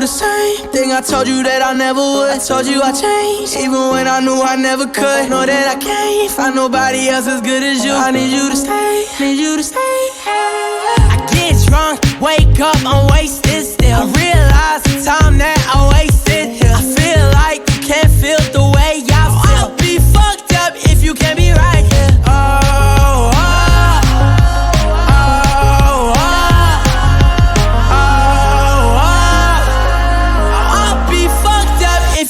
the same thing I told you that I never would. I told you I changed, even when I knew I never could. Know that I can't find nobody else as good as you. I need you to stay, need you to stay. I get drunk, wake up, I'm wasted still. I realize the time that I wasted here. I feel like you can't feel the way I feel. I'll be fucked up if you can't be right here.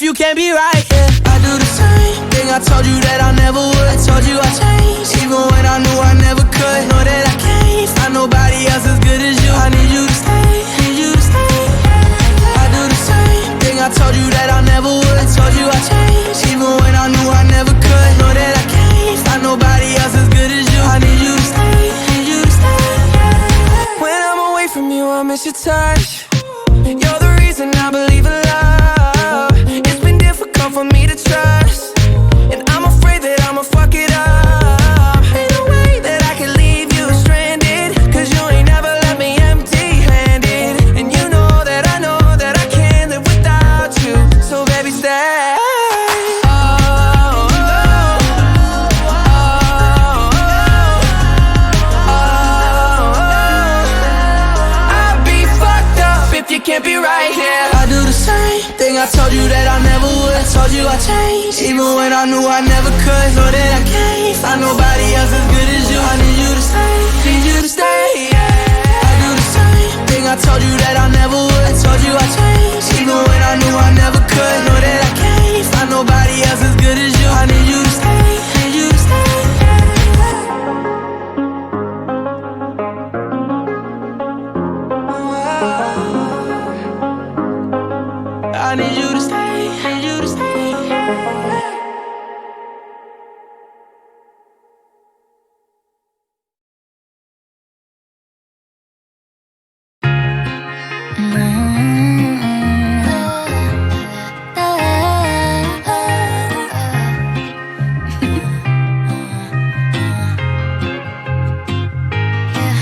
You can't be right here. I do the same thing I told you that I never would. I told you I changed, even when I knew I never could. Know that I can't find nobody else as good as you. I need you to stay, need you to stay. I do the same thing I told you that I never would. I told you I changed, even when I knew I never could. Know that I can't find nobody else as good as you. I need you to stay, need you to stay. When I'm away from you, I miss your touch. You're the reason I believe in love. For me to trust, and I'm afraid that I'ma fuck it up. Ain't no way that I can leave you stranded, cause you ain't never left me empty-handed. And you know that I can't live without you. So baby, stay. I'll be fucked up if you can't be right here. I do the same thing I told you that I never would. I told you I changed, even when I knew I never could. Know that I can't find nobody else as good as you. I need you to stay, need you to stay, yeah. I do the same thing I told you that I never would. I told you I changed, even when I knew I never could. Know that I can't find nobody else as good as you. I need you to stay, need you to stay. I need you to stay, need you to stay.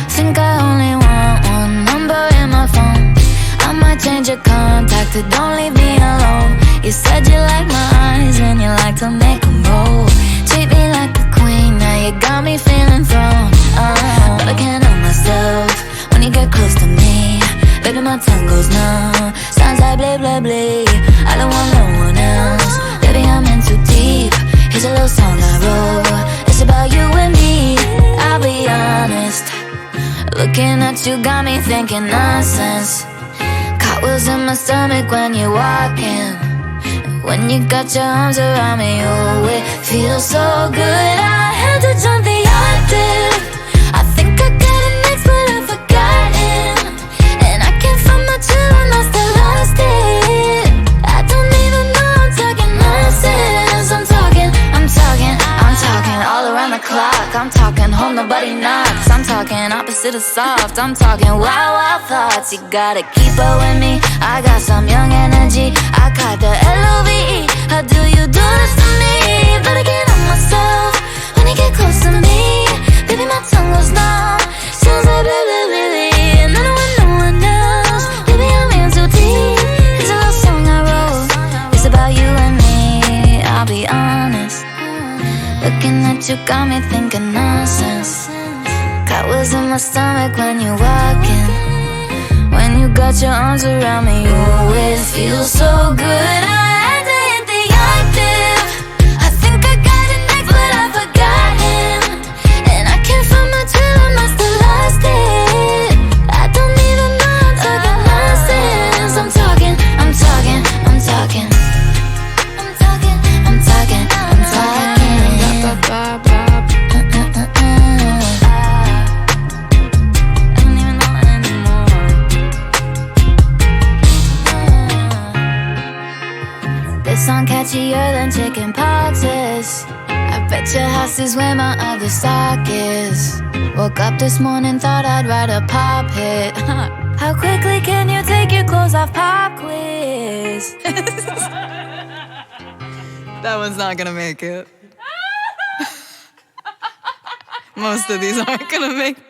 Think I only want one number in my phone. I might change your contact to don't leave me alone. You said you like my eyes and you like to make them roll. Treat me like a queen, now you got me feeling thrown. But I can't help myself when you get close to me. Baby, my tongue goes numb, sounds like blah, blah, blah. I don't want no one else, baby, I'm in too deep. Here's a little song I wrote, it's about you and me. I'll be honest, looking at you got me thinking nonsense. Cartwheels in my stomach when you're walking. When you got your arms around me, oh, it feels so good. I had to jump the octave. I think I got it next, but I've forgotten. And I can't find my chill and I still lost it. I don't even know I'm talking nonsense. I'm talking all around the clock. I'm talking home, nobody knocks. I'm talking opposite of soft. I'm talking wild, wild thoughts. You gotta keep up with me, I got some young energy. I caught the L-O-V-E. How do you do this to me? But I can't help myself when you get close to me. Baby, my tongue goes numb, sounds like blah, blah, blah, blah. And I don't want no one else, baby, I'm in too deep. It's a little song I wrote, it's about you and me. I'll be honest, looking at you got me thinking nonsense. Cartwheels in my stomach when you're walking. When you got your arms around me, you always feel so good. I had to hit the octave. I think I got it next, but I've forgotten. And I can't find my trail and I still lost it. I don't even know I'm talking nonsense. I'm talking. This song catchier than chicken pox is. I bet your house is where my other sock is. Woke up this morning, thought I'd write a pop hit. How quickly can you take your clothes off? Pop quiz. That one's not gonna make it. Most of these aren't gonna make it.